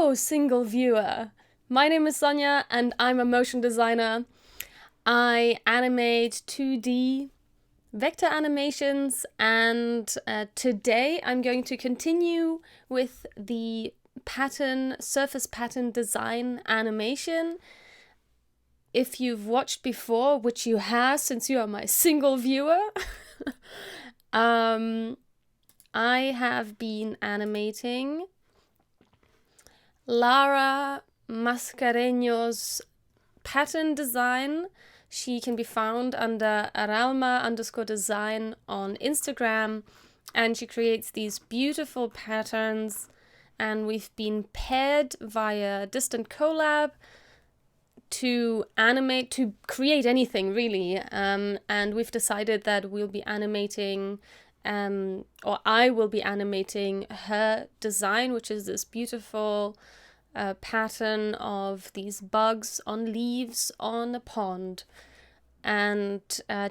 Hello, single viewer. My name is Sonja and I'm a motion designer. I animate 2D vector animations, and today I'm going to continue with the surface pattern design animation. If you've watched before, which you have since you are my single viewer, I have been animating Lara Mascareño's pattern design. She can be found under aralma_design on Instagram, and she creates these beautiful patterns, and we've been paired via distant collab to create anything really, and we've decided that we'll be animating or I will be animating her design, which is this beautiful pattern of these bugs on leaves on a pond. And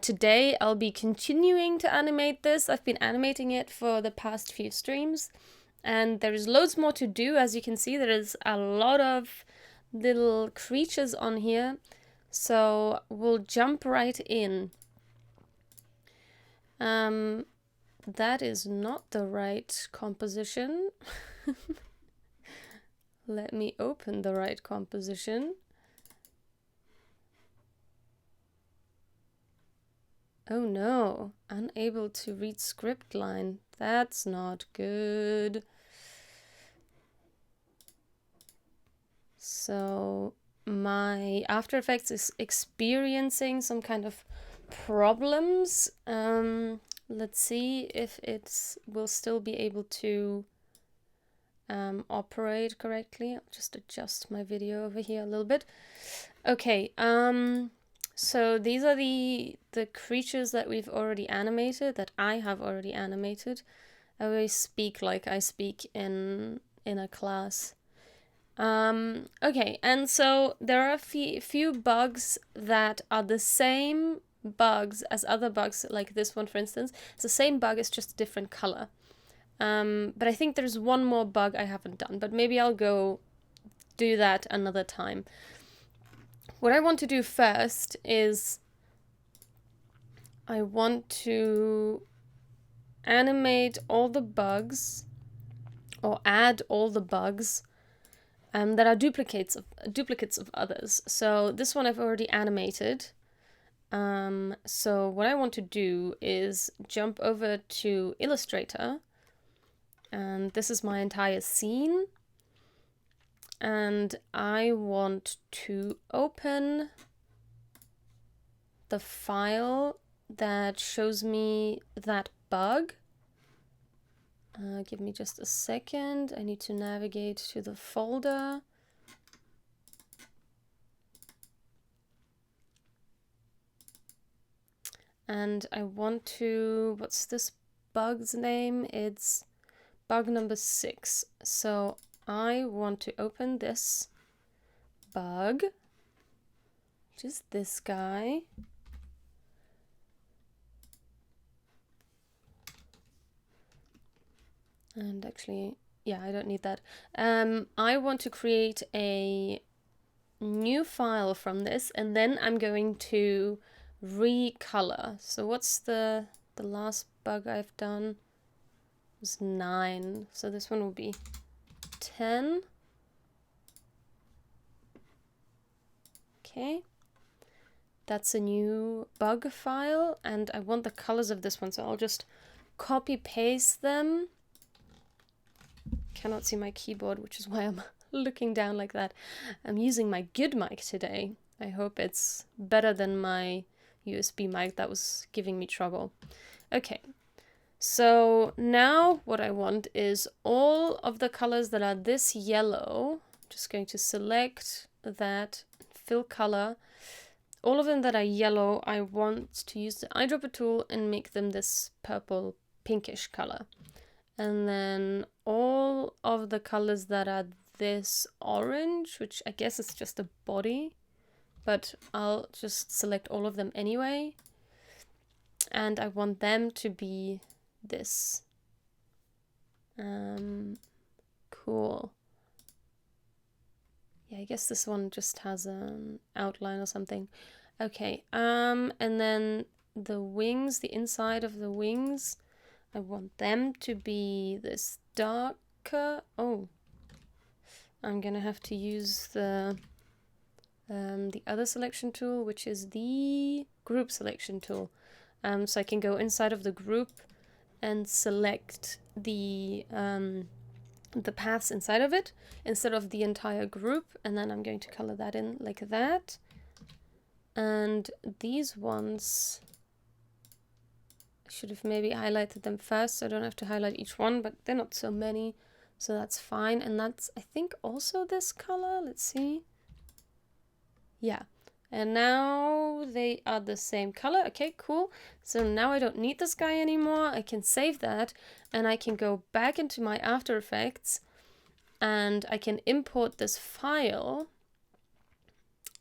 today I'll be continuing to animate this. I've been animating it for the past few streams, and there is loads more to do. As you can see, there is a lot of little creatures on here, so we'll jump right in. That is not the right composition. Let me open the right composition. Oh no, unable to read script line. That's not good. So my After Effects is experiencing some kind of problems. Let's see if it will still be able to operate correctly. I'll just adjust my video over here a little bit. Okay, so these are the creatures that we've already animated, that I have already animated. I always speak like I speak in a class. Okay, and so there are a few bugs that are the same bugs as other bugs, like this one for instance. It's the same bug, it's just a different color. But I think there's one more bug I haven't done, but maybe I'll go do that another time. What I want to do first is I want to animate all the bugs, or add all the bugs that are duplicates of others. So this one I've already animated. So what I want to do is jump over to Illustrator, and this is my entire scene. And I want to open the file that shows me that bug. Give me just a second. I need to navigate to the folder. And I want to, what's this bug's name? It's bug number 6. So I want to open this bug, which is this guy. And actually, yeah, I don't need that. I want to create a new file from this, and then I'm going to recolor. So what's the last bug I've done? It was 9. So this one will be 10. Okay. That's a new bug file, and I want the colors of this one, so I'll just copy paste them. Cannot see my keyboard, which is why I'm looking down like that. I'm using my good mic today. I hope it's better than my USB mic that was giving me trouble. Okay, so now what I want is all of the colors that are this yellow. I'm just going to select that, fill color. All of them that are yellow, I want to use the eyedropper tool and make them this purple pinkish color. And then all of the colors that are this orange, which I guess is just a body, but I'll just select all of them anyway. And I want them to be this. Cool. I guess this one just has an outline or something. Okay, and then the wings, the inside of the wings, I want them to be this darker. Oh, I'm gonna have to use the other selection tool, which is the group selection tool. So I can go inside of the group and select the paths inside of it instead of the entire group, and then I'm going to color that in like that. And these ones, I should have maybe highlighted them first so I don't have to highlight each one, but they're not so many, so that's fine. And that's, I think, also this color. Let's see. Yeah, and now they are the same color. Okay, cool. So now I don't need this guy anymore. I can save that and I can go back into my After Effects and I can import this file.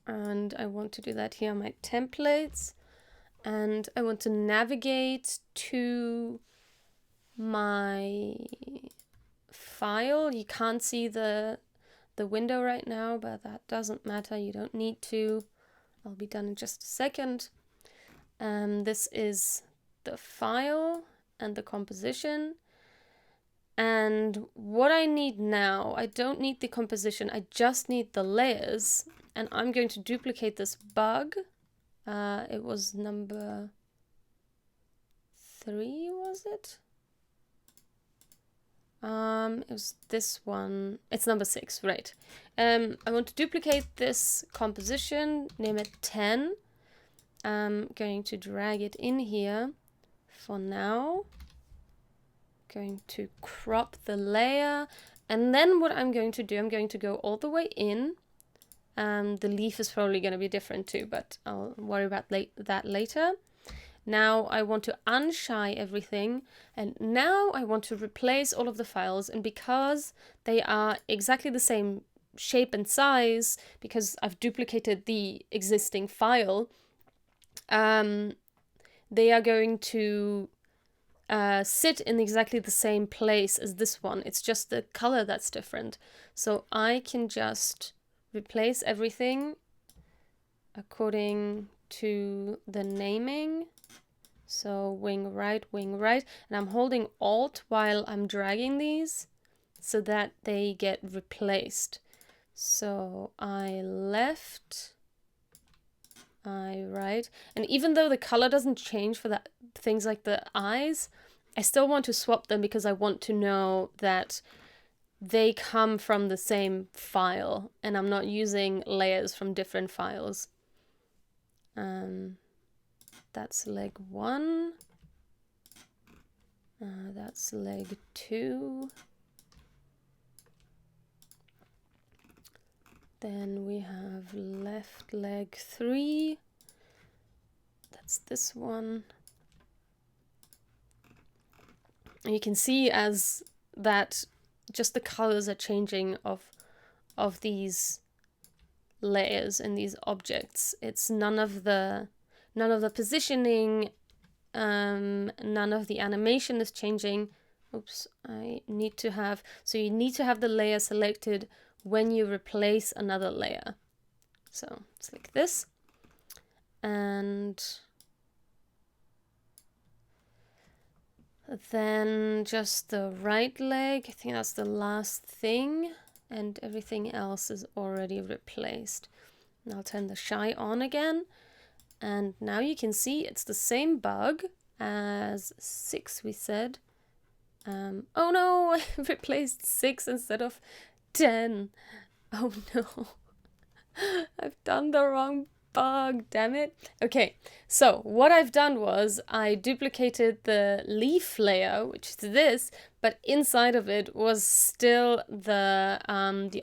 And I want to do that here on my templates. And I want to navigate to my file. You can't see the window right now, but that doesn't matter. You don't need to. I'll be done in just a second. This is the file and the composition. And what I need now, I don't need the composition, I just need the layers. And I'm going to duplicate this bug. It was number 3, was it? It was this one. It's number 6, right. I want to duplicate this composition, name it 10. I'm going to drag it in here for now. Going to crop the layer. And then what I'm going to do, I'm going to go all the way in. The leaf is probably going to be different too, but I'll worry about that later. Now I want to unshy everything, and now I want to replace all of the files, and because they are exactly the same shape and size, because I've duplicated the existing file, they are going to sit in exactly the same place as this one. It's just the color that's different. So I can just replace everything according to the naming. So wing right, and I'm holding Alt while I'm dragging these so that they get replaced. So I left, I right, and even though the color doesn't change for that things like the eyes, I still want to swap them because I want to know that they come from the same file and I'm not using layers from different files. That's leg 1. That's leg 2. Then we have left leg 3. That's this one. And you can see as that just the colors are changing of these layers and these objects. It's none of the positioning, none of the animation is changing. Oops, I need to have, so you need to have the layer selected when you replace another layer. So it's like this. And then just the right leg, I think that's the last thing, and everything else is already replaced. And I'll turn the shy on again. And now you can see it's the same bug as 6 we said. Oh no, I replaced 6 instead of 10. Oh no, I've done the wrong bug, damn it. Okay, so what I've done was I duplicated the leaf layer, which is this, but inside of it was still the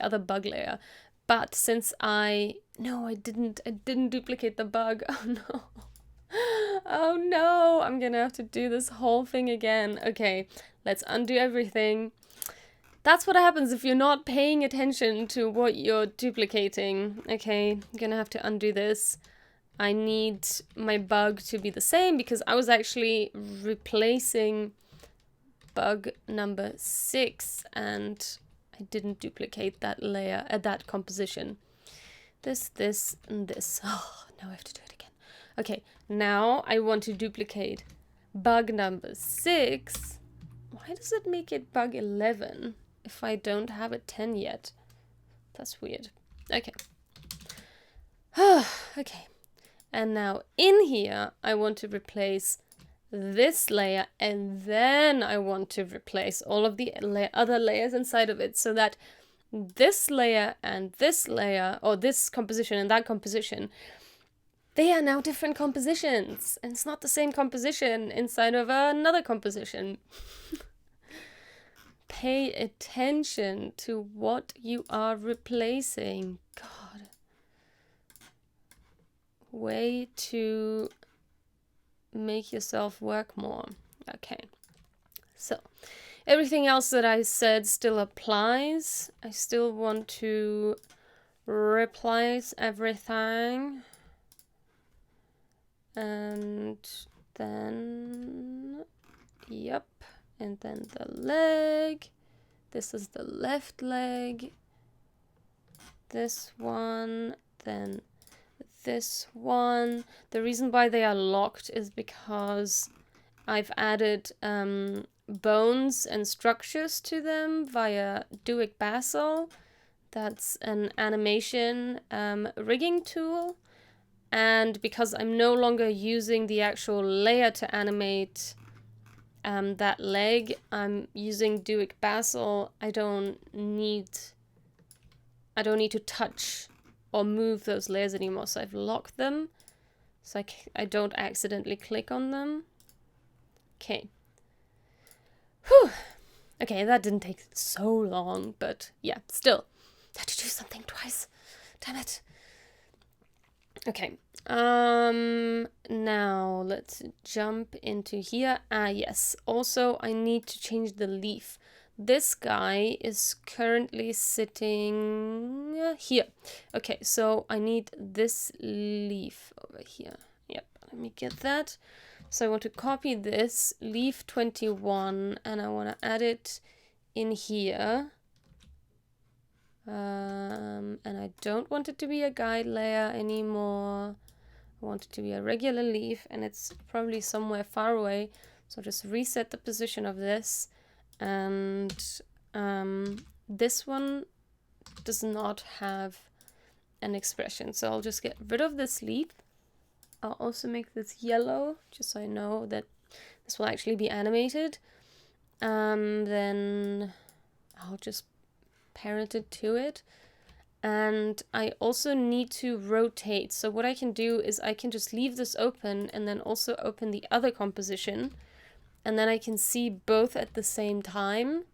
other bug layer. But since I didn't duplicate the bug. Oh no. Oh no, I'm gonna have to do this whole thing again. Okay, let's undo everything. That's what happens if you're not paying attention to what you're duplicating. Okay, I'm gonna have to undo this. I need my bug to be the same because I was actually replacing bug number 6 and I didn't duplicate that layer, that composition. this, and this. Oh, now I have to do it again. Okay, now I want to duplicate bug number 6. Why does it make it bug 11 if I don't have it 10 yet? That's weird. Okay. Okay. And now in here, I want to replace this layer, and then I want to replace all of the other layers inside of it, so that this layer and this layer, or this composition and that composition, they are now different compositions, and it's not the same composition inside of another composition. Pay attention to what you are replacing. God. Way to make yourself work more. Okay. So, everything else that I said still applies. I still want to replace everything. And then, yep. And then the leg. This is the left leg. This one. Then this one. The reason why they are locked is because I've added bones and structures to them via Duic Basel. That's an animation rigging tool. And because I'm no longer using the actual layer to animate that leg, I'm using Duic Basel. I don't need to touch or move those layers anymore. So I've locked them so I don't accidentally click on them. Okay. Whew. Okay, that didn't take so long, but yeah, still. Had to do something twice. Damn it. Okay. Now let's jump into here. Yes. Also, I need to change the leaf. This guy is currently sitting here. Okay, so I need this leaf over here. Yep, let me get that. So I want to copy this, leaf 21, and I want to add it in here. And I don't want it to be a guide layer anymore. I want it to be a regular leaf, and it's probably somewhere far away. So just reset the position of this. And this one does not have an expression. So I'll just get rid of this leaf. I'll also make this yellow, just so I know that this will actually be animated. Then I'll just parent it to it. And I also need to rotate. So what I can do is I can just leave this open and then also open the other composition. And then I can see both at the same time.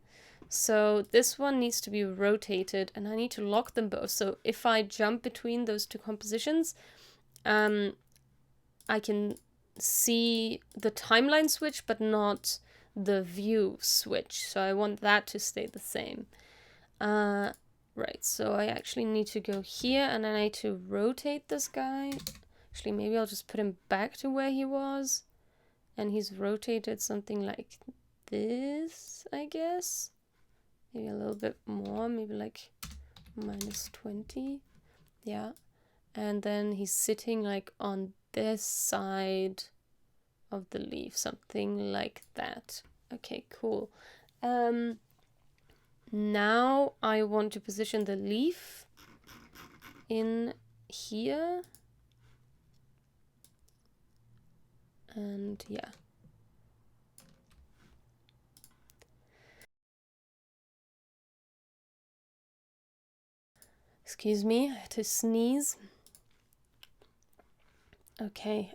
So this one needs to be rotated and I need to lock them both. So if I jump between those two compositions, I can see the timeline switch, but not the view switch. So I want that to stay the same. Right, so I actually need to go here and then I need to rotate this guy. Actually, maybe I'll just put him back to where he was. And he's rotated something like this, I guess. Maybe a little bit more, maybe like -20. Yeah. And then he's sitting like on this side of the leaf, something like that. Okay, cool. Now I want to position the leaf in here. And yeah. Excuse me, I had to sneeze. Okay,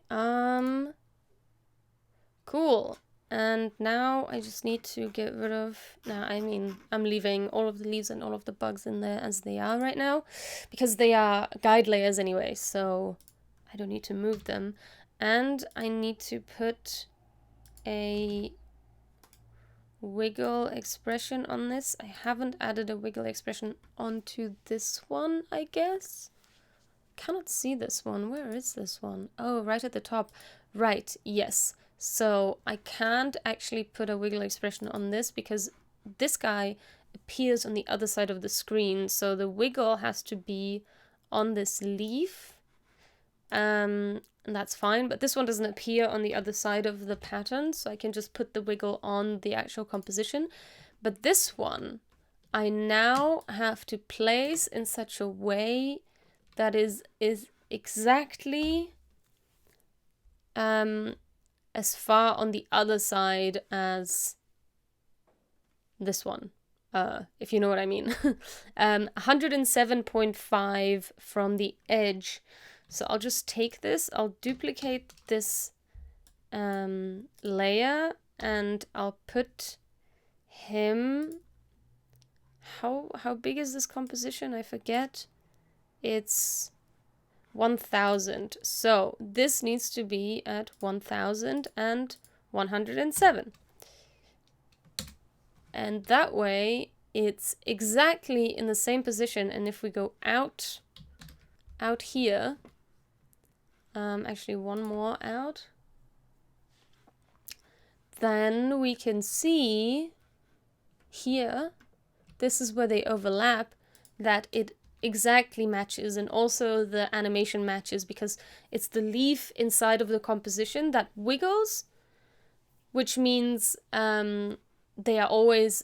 cool. And now I just need to get rid of, I'm leaving all of the leaves and all of the bugs in there as they are right now, because they are guide layers anyway, so I don't need to move them. And I need to put a wiggle expression on this. I haven't added a wiggle expression onto this one, I guess. Cannot see this one. Where is this one? Oh, right at the top. Right, yes. So I can't actually put a wiggle expression on this because this guy appears on the other side of the screen. So the wiggle has to be on this leaf. And that's fine, but this one doesn't appear on the other side of the pattern, so I can just put the wiggle on the actual composition. But this one, I now have to place in such a way that is exactly as far on the other side as this one, if you know what I mean. 107.5 from the edge. So I'll just take this, I'll duplicate this layer, and I'll put him... How big is this composition? I forget. It's 1000. So this needs to be at 1107. And that way it's exactly in the same position. And if we go out here, actually one more out, then we can see here, this is where they overlap, that it exactly matches, and also the animation matches because it's the leaf inside of the composition that wiggles, which means it's always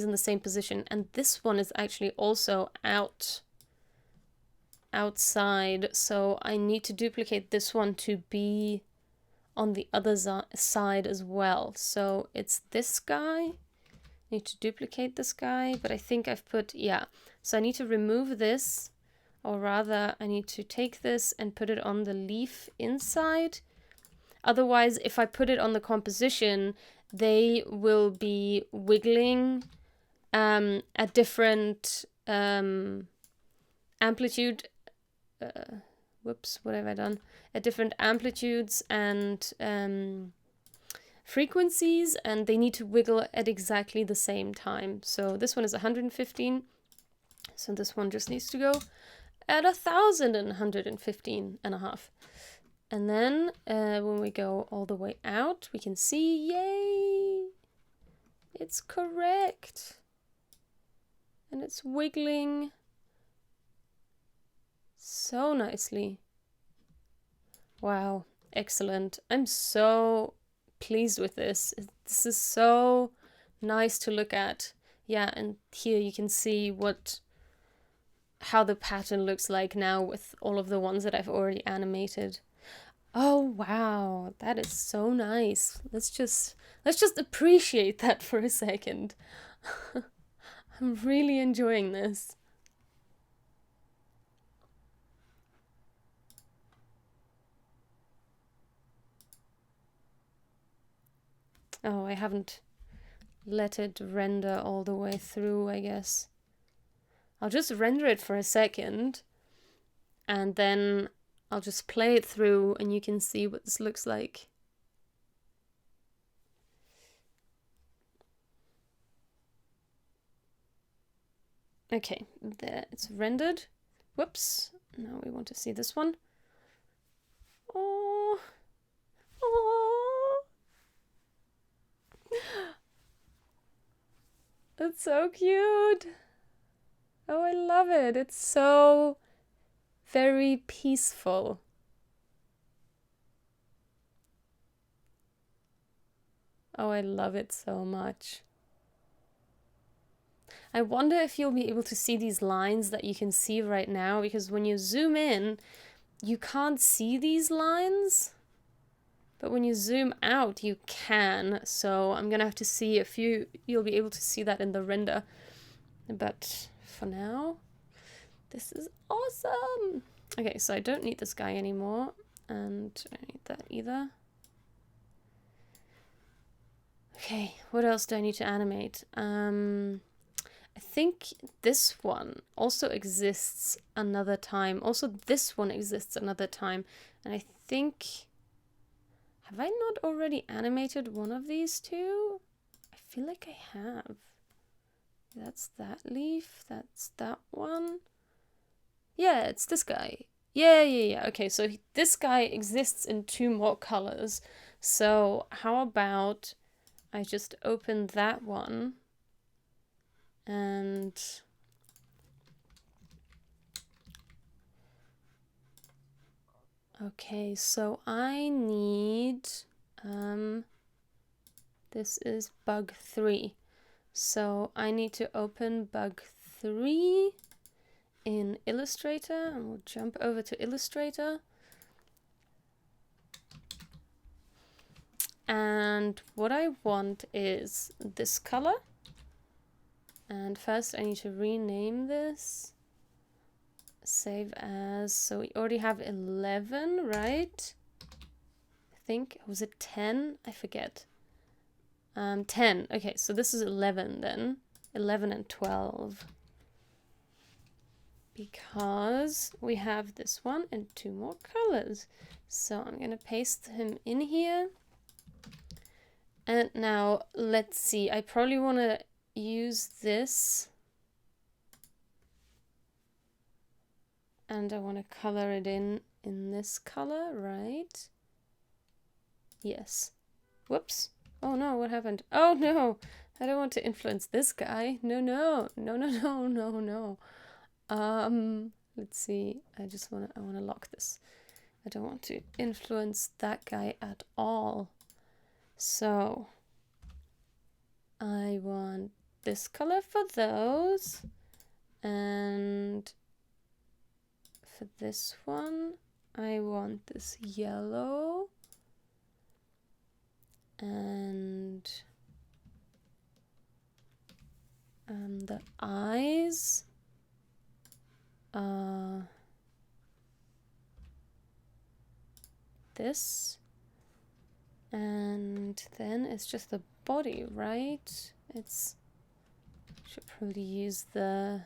in the same position. And this one is actually also outside, so I need to duplicate this one to be on the other side as well. So it's this guy. I need to duplicate this guy, but I think I've put, yeah. So I need to remove this, or rather I need to take this and put it on the leaf inside. Otherwise, if I put it on the composition, they will be wiggling at different amplitude. Whoops, what have I done? At different amplitudes and frequencies, and they need to wiggle at exactly the same time. So this one is 115, so this one just needs to go at 1115.5. And then when we go all the way out, we can see, yay, it's correct. And it's wiggling so nicely. Wow, excellent. I'm so pleased with this. This is so nice to look at. Yeah, and here you can see how the pattern looks like now with all of the ones that I've already animated. Oh wow, that is so nice. Let's just appreciate that for a second. I'm really enjoying this. Oh, I haven't let it render all the way through, I guess. I'll just render it for a second, and then I'll just play it through and you can see what this looks like. Okay, there, it's rendered. Whoops, now we want to see this one. Oh, oh. It's so cute. Oh, I love it. It's so very peaceful. Oh, I love it so much. I wonder if you'll be able to see these lines that you can see right now, because when you zoom in, you can't see these lines. But when you zoom out, you can. So I'm gonna have to see if you'll be able to see that in the render. But for now, this is awesome. Okay, so I don't need this guy anymore, and I don't need that either. Okay, what else do I need to animate? I think this one also exists another time. Also, this one exists another time. And I think... have I not already animated one of these two? I feel like I have. That's that leaf. That's that one. Yeah, it's this guy. Yeah. Okay, so this guy exists in 2 more colors. So how about I just open that one and Okay, so I need, this is bug 3. So I need to open bug 3 in Illustrator, and we'll jump over to Illustrator. And what I want is this color. And first I need to rename this. Save as, so we already have 11, right? I think, was it 10? I forget. 10. Okay, so this is 11 then. 11 and 12. Because we have this one and 2 more colors. So I'm going to paste him in here. And now let's see. I probably want to use this. And I want to color it in this color, right? Yes. Whoops. Oh no, what happened? Oh no, I don't want to influence this guy. No, no, no, no, no, no, no. Let's see. I want to lock this. I don't want to influence that guy at all. So I want this color for those, and for this one, I want this yellow, and the eyes are this, and then it's just the body, right? It's should probably use the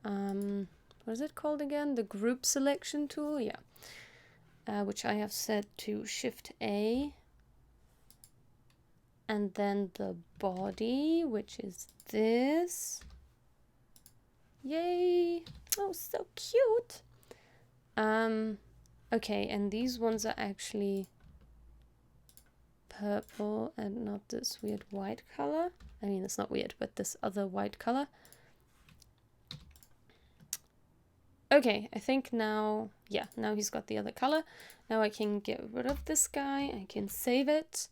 what is it called again? The group selection tool, yeah. Which I have set to Shift A. And then the body, which is this. Yay! Oh, so cute. Okay, and these ones are actually purple and not this weird white color. I mean, it's not weird, but this other white color. Okay, I think now, yeah, now he's got the other color. Now I can get rid of this guy. I can save it.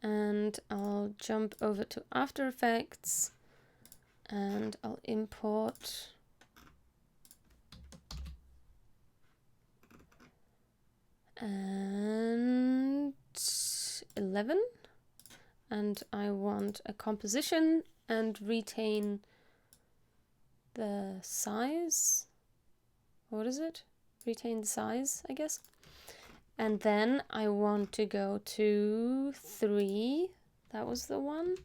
And I'll jump over to After Effects and I'll import and 11, and I want a composition and retain the size. What is it? Retain the size, I guess. And then I want to go to 3. That was the one.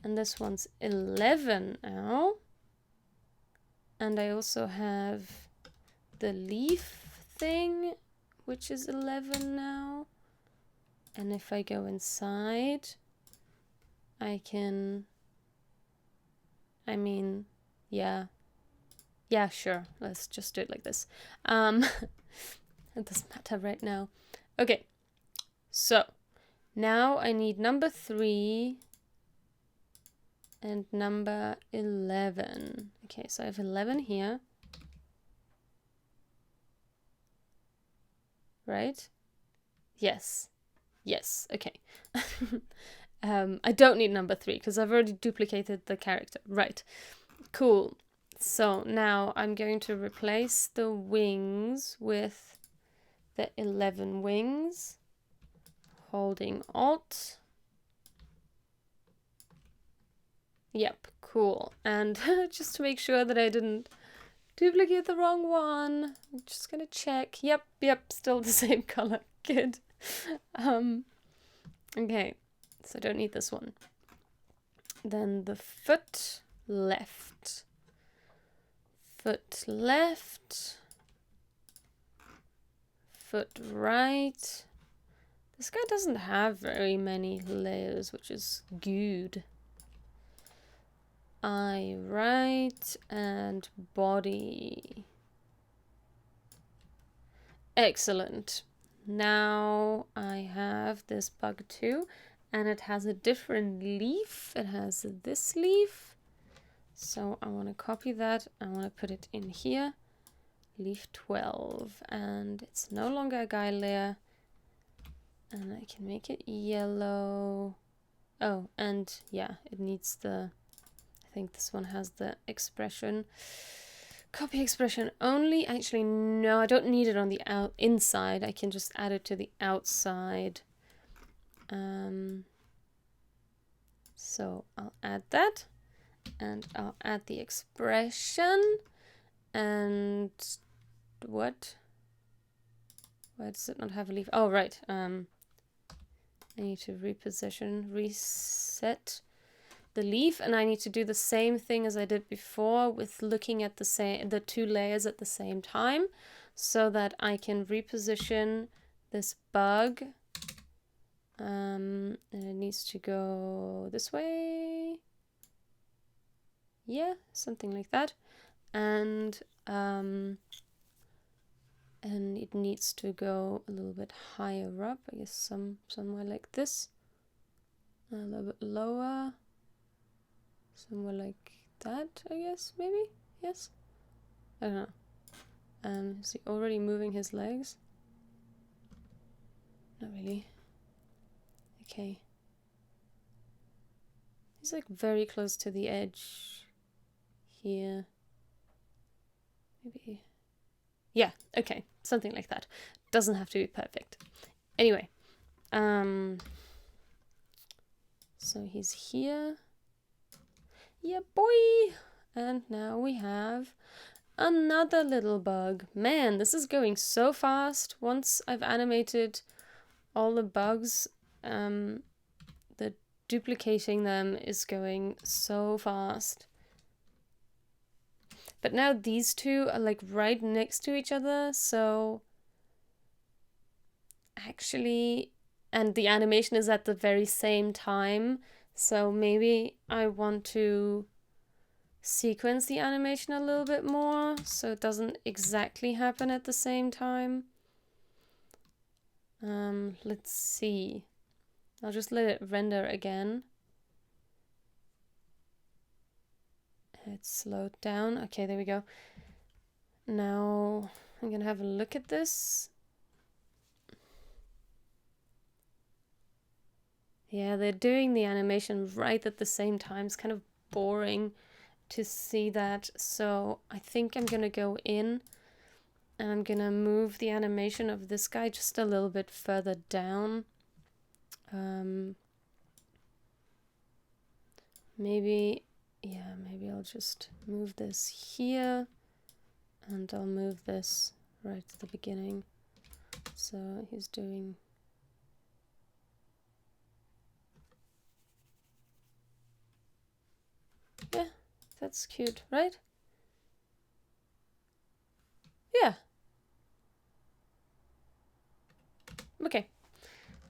And this one's 11 now. And I also have the leaf thing, which is 11 now. And if I go inside, I can, I mean, yeah, sure. Let's just do it like this. It doesn't matter right now. Okay, so now I need number 3 and number 11. Okay, so I have 11 here. Right? Yes. Yes, okay. I don't need number 3 because I've already duplicated the character. Right. Cool. So now I'm going to replace the wings with the 11 wings. Holding Alt. Yep, cool. And just to make sure that I didn't duplicate the wrong one, I'm just gonna check. Yep, still the same color. Good. Okay, so I don't need this one. Then the foot left. Foot left. Foot right. This guy doesn't have very many layers, which is good. Eye right and body. Excellent. Now I have this bug 2 and it has a different leaf. It has this leaf. So I want to copy that. I want to put it in here. Leaf 12. And it's no longer a guide layer. And I can make it yellow. Oh, and yeah, it needs the... I think this one has the expression. Copy expression only. Actually, no, I don't need it on the inside. I can just add it to the outside. So I'll add that. And I'll add the expression. And what? Why does it not have a leaf? Oh, right. I need to reset the leaf, and I need to do the same thing as I did before with looking at the two layers at the same time, so that I can reposition this bug. And it needs to go this way. Yeah, something like that. And it needs to go a little bit higher up. I guess somewhere like this. A little bit lower. Somewhere like that, I guess, maybe? Yes? I don't know. Is he already moving his legs? Not really. Okay. He's like very close to the edge here. Maybe. Yeah, okay. Something like that. Doesn't have to be perfect. Anyway. So he's here. Yeah, boy! And now we have another little bug. Man, this is going so fast. Once I've animated all the bugs, the duplicating them is going so fast. But now these two are like right next to each other, so actually, and the animation is at the very same time, so maybe I want to sequence the animation a little bit more so it doesn't exactly happen at the same time. Let's see. I'll just let it render again. It's slowed down. Okay, there we go. Now I'm gonna have a look at this. Yeah, they're doing the animation right at the same time. It's kind of boring to see that. So I think I'm gonna go in and I'm gonna move the animation of this guy just a little bit further down. Maybe I'll just move this here, and I'll move this right at the beginning. So he's doing... Yeah, that's cute, right? Yeah. Okay,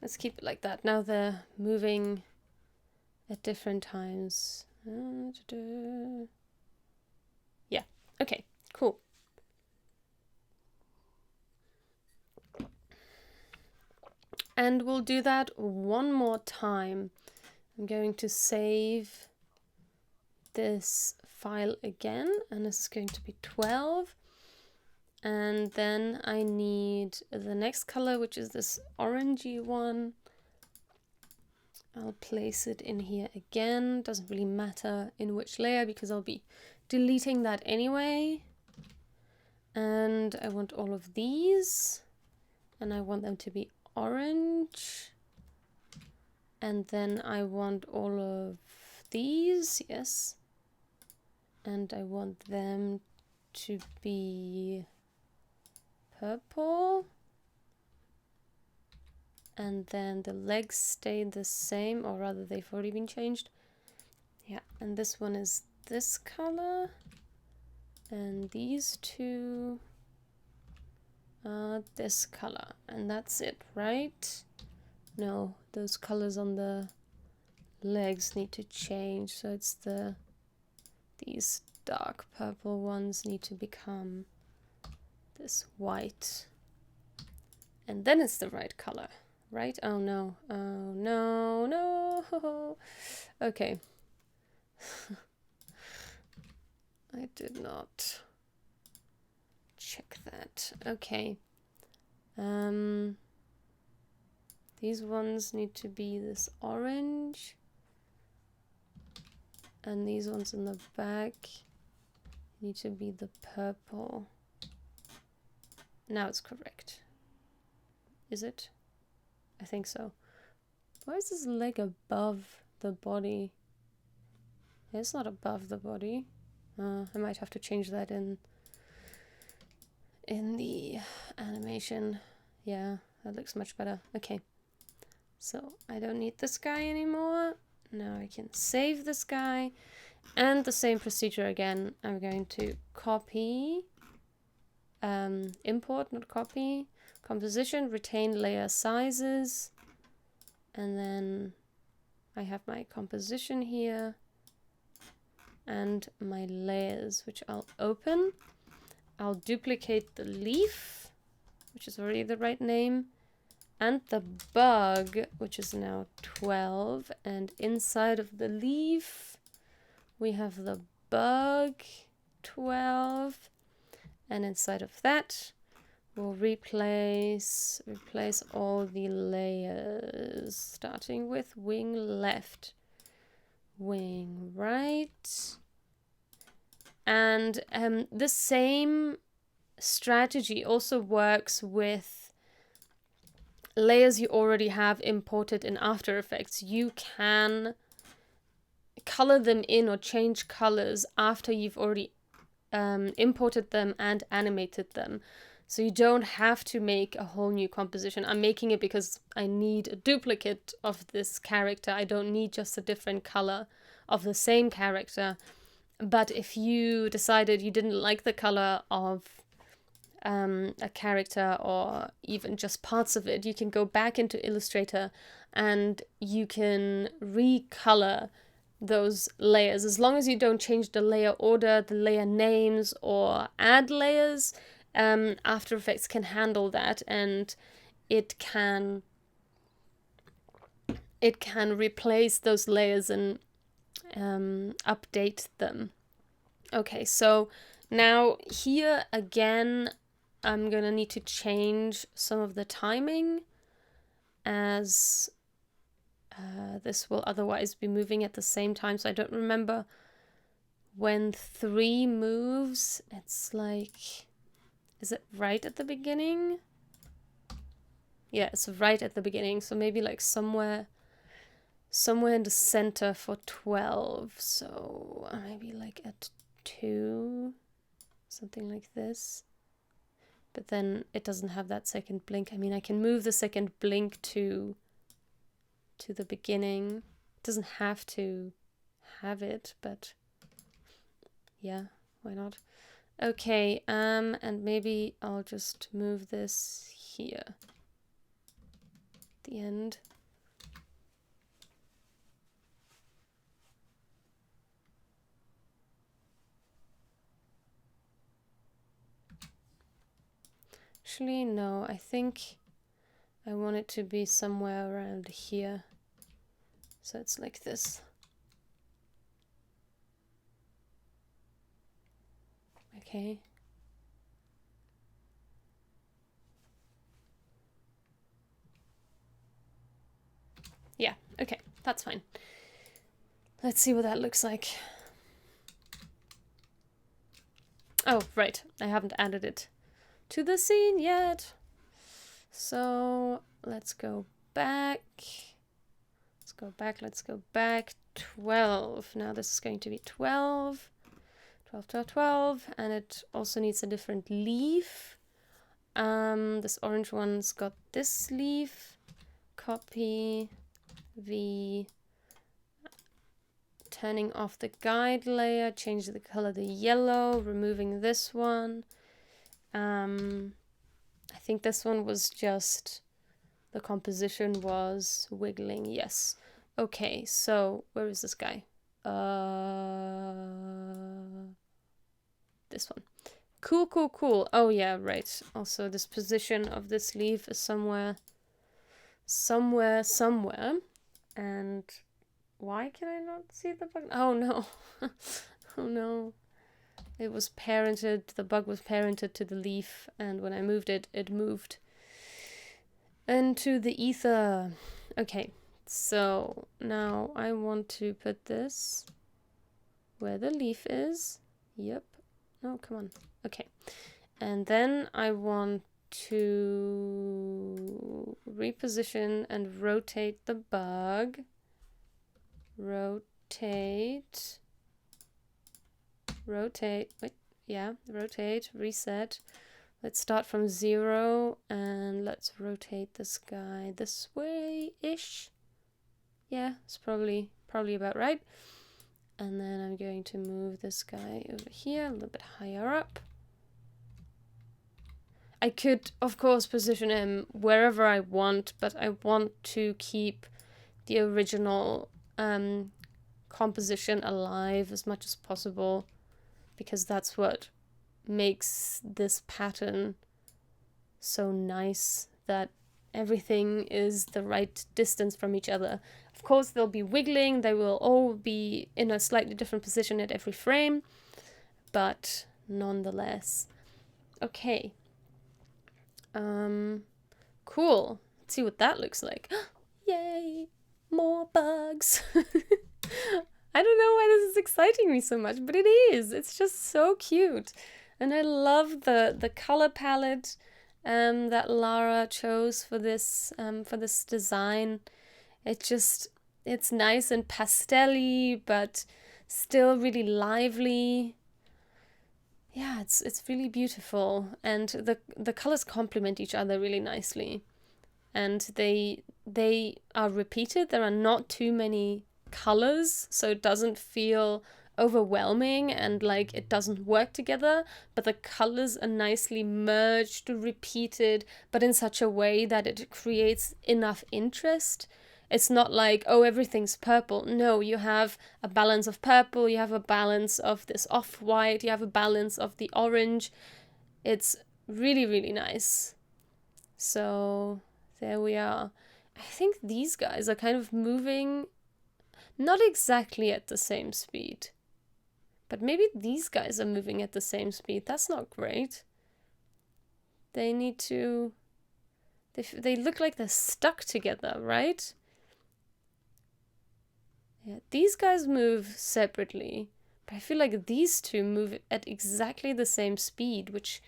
let's keep it like that. Now they're moving at different times. Yeah, okay, cool. And we'll do that one more time. I'm going to save this file again, and this is going to be 12. And then I need the next color, which is this orangey one. I'll place it in here again. Doesn't really matter in which layer because I'll be deleting that anyway. And I want all of these, and I want them to be orange. And then I want all of these, yes. And I want them to be purple. And then the legs stay the same, or rather they've already been changed. Yeah, and this one is this color. And these two are this color. And that's it, right? No, those colors on the legs need to change. So it's these dark purple ones need to become this white. And then it's the right color. right? Oh no, oh no, no. Okay. I did not check that. Okay. These ones need to be this orange. And these ones in the back need to be the purple. Now it's correct. Is it? I think so. Why is this leg above the body? It's not above the body. I might have to change that in the animation. Yeah, that looks much better. Okay. So I don't need this guy anymore. Now I can save this guy. And the same procedure again. I'm going to copy, import, not copy, composition, retain layer sizes. And then I have my composition here and my layers, which I'll open. I'll duplicate the leaf, which is already the right name, and the bug, which is now 12. And inside of the leaf, we have the bug 12. And inside of that, we'll replace all the layers, starting with wing left, wing right. And the same strategy also works with layers you already have imported in After Effects. You can color them in or change colors after you've already imported them and animated them. So you don't have to make a whole new composition. I'm making it because I need a duplicate of this character. I don't need just a different color of the same character. But if you decided you didn't like the color of a character or even just parts of it, you can go back into Illustrator and you can recolor those layers. As long as you don't change the layer order, the layer names, or add layers, After Effects can handle that, and it can replace those layers and update them. Okay, so now here again, I'm gonna need to change some of the timing, as this will otherwise be moving at the same time. So I don't remember when 3 moves. It's like, is it right at the beginning? Yeah, it's right at the beginning. So maybe like somewhere in the center for 12. So maybe like at 2, something like this. But then it doesn't have that second blink. I mean, I can move the second blink to the beginning. It doesn't have to have it, but yeah, why not? Okay, and maybe I'll just move this here at the end. Actually, no, I think I want it to be somewhere around here. So it's like this. Okay. Yeah, okay, that's fine. Let's see what that looks like. Oh, right, I haven't added it to the scene yet. So let's go back. Let's go back. 12. Now this is going to be 12. 12, 12, 12. And it also needs a different leaf. This orange one's got this leaf. Copy the turning off the guide layer, change the color to yellow, removing this one. I think this one was just, the composition was wiggling, yes. Okay, so where is this guy? This one. Cool, cool, cool. Oh yeah, right. Also this position of this leaf is somewhere somewhere. And why can I not see the bug? Oh no. Oh no. It was parented, the bug was parented to the leaf, and when I moved it, it moved into the ether. Okay, so now I want to put this where the leaf is. Yep. No, come on. Okay. And then I want to reposition and rotate the bug. Rotate. Wait, yeah, rotate, reset. Let's start from 0 and let's rotate this guy this way-ish. Yeah, it's probably about right. And then I'm going to move this guy over here a little bit higher up. I could, of course, position him wherever I want, but I want to keep the original composition alive as much as possible, because that's what makes this pattern so nice, that everything is the right distance from each other. Of course, they'll be wiggling, they will all be in a slightly different position at every frame, but nonetheless. Okay. Cool. Let's see what that looks like. Yay! More bugs! I don't know why this is exciting me so much, but it is. It's just so cute. And I love the color palette that Lara chose for this design. It's nice and pastel-y, but still really lively. Yeah, it's really beautiful, and the colors complement each other really nicely, and they are repeated. There are not too many colors, so it doesn't feel overwhelming and like it doesn't work together, but the colors are nicely merged, repeated, but in such a way that it creates enough interest. It's not like, oh, everything's purple. No, you have a balance of purple, you have a balance of this off-white, you have a balance of the orange. It's really, really nice. So there we are. I think these guys are kind of moving not exactly at the same speed, but maybe these guys are moving at the same speed. That's not great. They need to... They look like they're stuck together, right? Yeah, these guys move separately, but I feel like these two move at exactly the same speed, which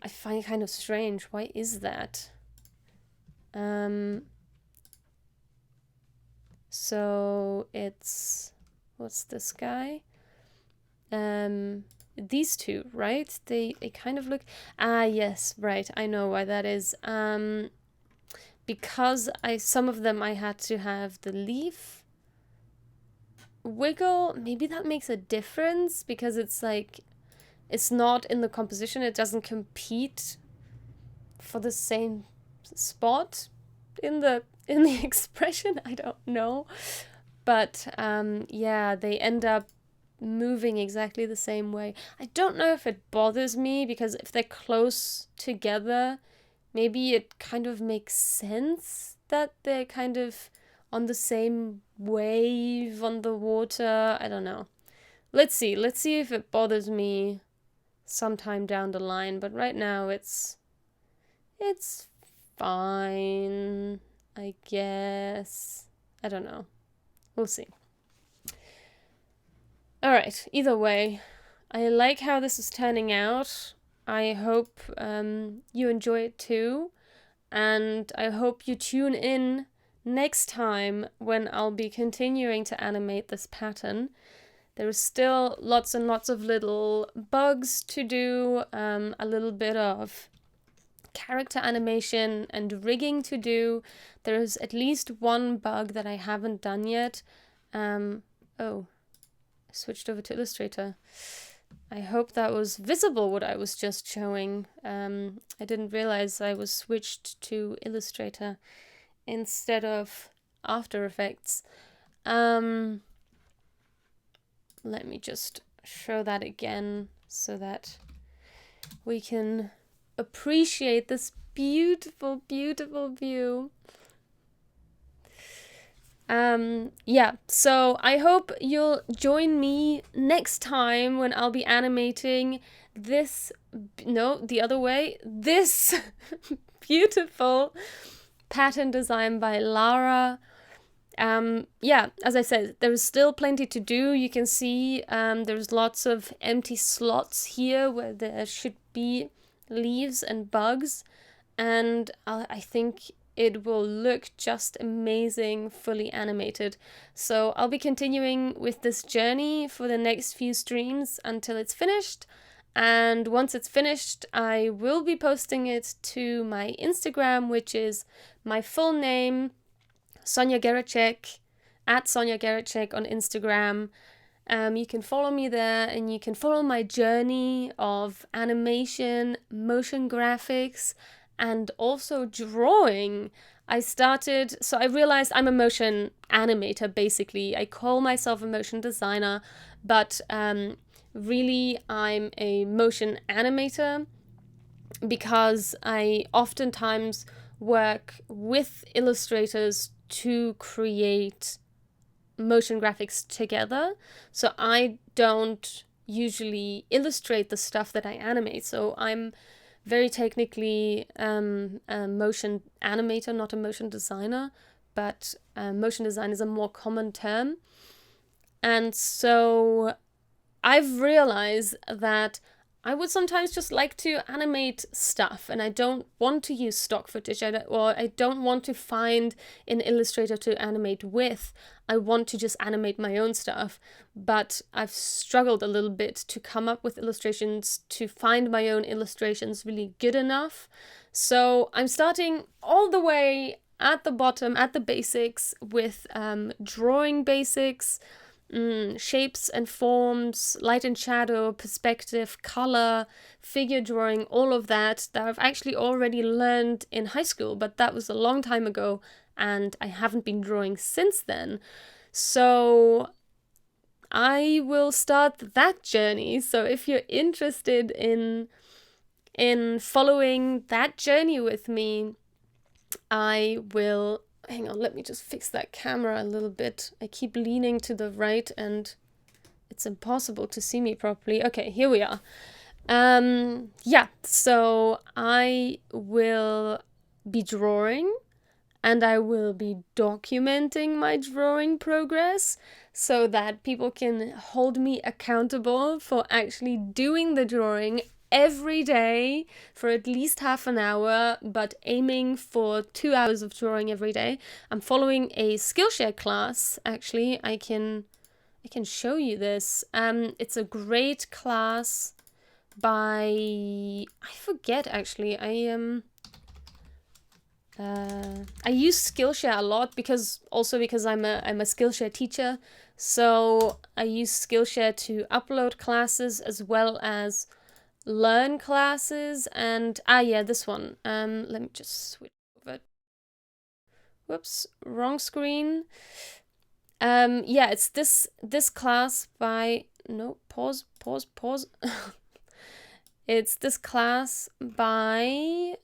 I find kind of strange. Why is that? So it's... what's this guy? These two, right? They kind of look... Ah, yes, right. I know why that is. Because some of them I had to have the leaf wiggle. Maybe that makes a difference, because it's like, it's not in the composition, it doesn't compete for the same spot in the expression. I don't know, but yeah, they end up moving exactly the same way. I don't know if it bothers me, because if they're close together, maybe it kind of makes sense that they're kind of on the same wave on the water. I don't know. Let's see if it bothers me sometime down the line, but right now it's fine, I guess. I don't know. We'll see. Alright, either way, I like how this is turning out. I hope you enjoy it too, and I hope you tune in next time when I'll be continuing to animate this pattern. There is still lots and lots of little bugs to do, a little bit of character animation and rigging to do. There is at least one bug that I haven't done yet. Oh, I switched over to Illustrator. I hope that was visible, what I was just showing. I didn't realize I was switched to Illustrator instead of After Effects. Let me just show that again so that we can appreciate this beautiful, beautiful view. Yeah, so I hope you'll join me next time when I'll be animating this, no, the other way, this beautiful pattern design by Lara. Yeah, as I said, there's still plenty to do. You can see there's lots of empty slots here where there should be leaves and bugs, and I think it will look just amazing fully animated. So I'll be continuing with this journey for the next few streams until it's finished. And once it's finished, I will be posting it to my Instagram, which is my full name, Sonja Geracsek, at Sonja Geracsek on Instagram. You can follow me there, and you can follow my journey of animation, motion graphics, and also drawing. So I realized I'm a motion animator, basically. I call myself a motion designer, but really I'm a motion animator because I oftentimes work with illustrators to create motion graphics together. So I don't usually illustrate the stuff that I animate. So I'm very technically a motion animator, not a motion designer, but motion design is a more common term. And so I've realized that I would sometimes just like to animate stuff, and I don't want to use stock footage, or I don't want to find an illustrator to animate with. I want to just animate my own stuff, but I've struggled a little bit to come up with illustrations, to find my own illustrations really good enough. So I'm starting all the way at the bottom, at the basics, with drawing basics, shapes and forms, light and shadow, perspective, color, figure drawing, all of that I've actually already learned in high school, but that was a long time ago and I haven't been drawing since then. So I will start that journey. So if you're interested in following that journey with me, I will... Hang on, let me just fix that camera a little bit. I keep leaning to the right and it's impossible to see me properly. Okay, here we are. Yeah, so I will be drawing and I will be documenting my drawing progress so that people can hold me accountable for actually doing the drawing every day for at least half an hour, but aiming for 2 hours of drawing every day. I'm following a Skillshare class, actually. I can show you this. It's a great class by... I forget, actually. I use Skillshare a lot because I'm a Skillshare teacher. So I use Skillshare to upload classes as well as learn classes. And yeah, this one. Let me just switch over. Whoops, wrong screen. Yeah, it's this class by... No, pause. It's this class by...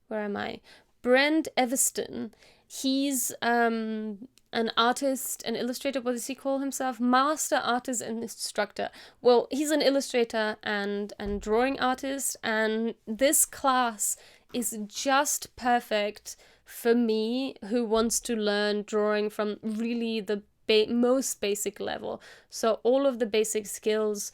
Where am I? Brent Everston. He's an artist, an illustrator. What does he call himself? Master artist and instructor. Well, he's an illustrator and drawing artist, and this class is just perfect for me who wants to learn drawing from really the most basic level. So all of the basic skills,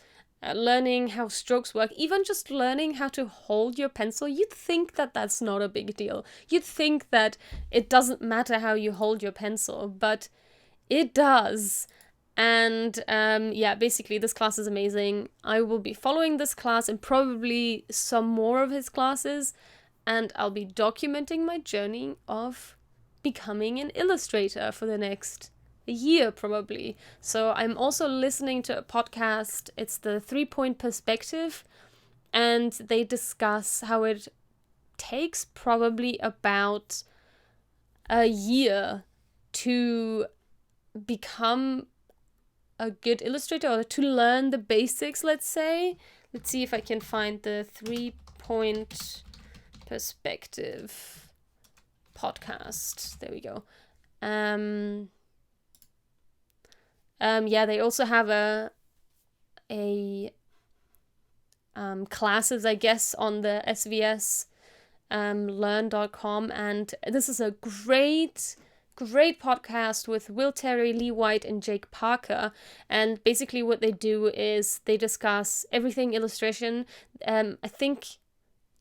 learning how strokes work, even just learning how to hold your pencil. You'd think that that's not a big deal. You'd think that it doesn't matter how you hold your pencil, but it does. And yeah, basically this class is amazing. I will be following this class and probably some more of his classes, and I'll be documenting my journey of becoming an illustrator for the next year probably. So I'm also listening to a podcast. It's the 3-Point Perspective, and they discuss how it takes probably about a year to become a good illustrator, or to learn the basics, let's say. Let's see if I can find the 3-Point Perspective podcast. There we go. Yeah, they also have a classes, I guess, on the SVS learn.com, and this is a great podcast with Will Terry, Lee White, and Jake Parker. And basically what they do is they discuss everything illustration. I think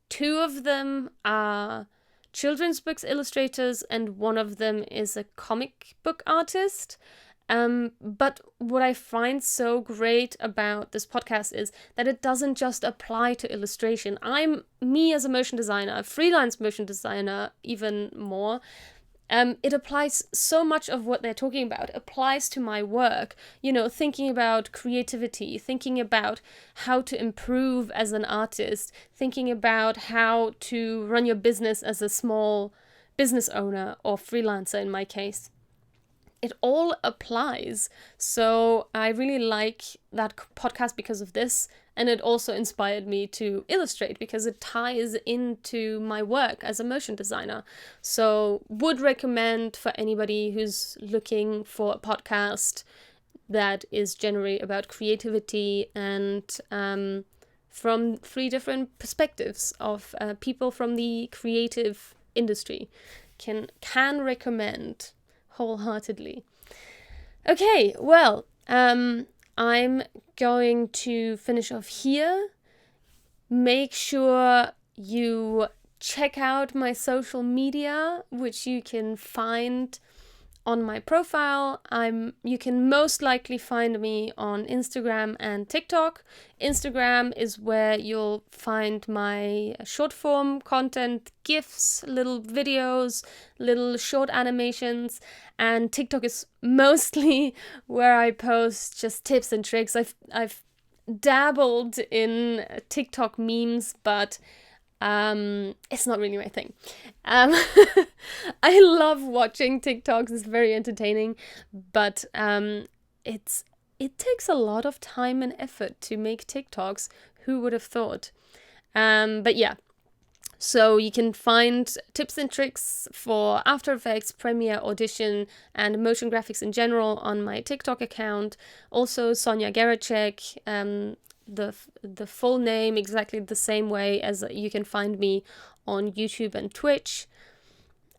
2 of them are children's books illustrators and 1 of them is a comic book artist. But what I find so great about this podcast is that it doesn't just apply to illustration. Me as a motion designer, a freelance motion designer, even more. It applies so much of what they're talking about, applies to my work, thinking about creativity, thinking about how to improve as an artist, thinking about how to run your business as a small business owner or freelancer in my case. It all applies. So I really like that podcast because of this. And it also inspired me to illustrate because it ties into my work as a motion designer. So would recommend for anybody who's looking for a podcast that is generally about creativity and from 3 different perspectives of people from the creative industry. Can recommend wholeheartedly. Okay, well, I'm going to finish off here. Make sure you check out my social media, which you can find on my profile. You can most likely find me on Instagram and TikTok. Instagram is where you'll find my short form content, GIFs, little videos, little short animations, and TikTok is mostly where I post just tips and tricks. I've dabbled in TikTok memes, but it's not really my thing. I love watching TikToks, it's very entertaining, but it takes a lot of time and effort to make TikToks. Who would have thought? But yeah, so you can find tips and tricks for After Effects, Premiere, Audition, and motion graphics in general on my TikTok account. Also Sonja Geracsek, the full name exactly the same way as you can find me on YouTube and Twitch.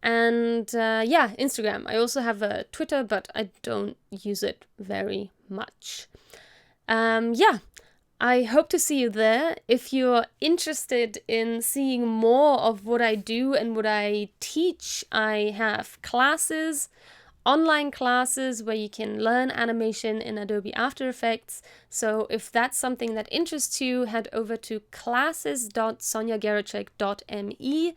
And yeah, Instagram. I also have a Twitter, but I don't use it very much. Yeah, I hope to see you there. If you're interested in seeing more of what I do and what I teach, I have classes, online classes where you can learn animation in Adobe After Effects. So if that's something that interests you, head over to classes.sonjageracsek.me.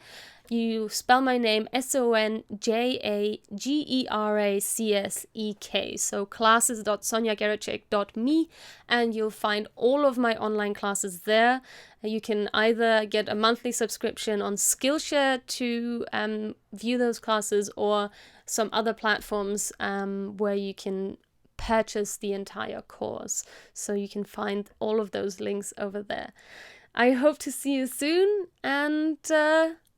You spell my name SONJAGERACSEK. So classes.sonjageracsek.me, and you'll find all of my online classes there. You can either get a monthly subscription on Skillshare to view those classes, or some other platforms where you can purchase the entire course. So you can find all of those links over there. I hope to see you soon, and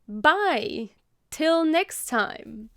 bye! Till next time!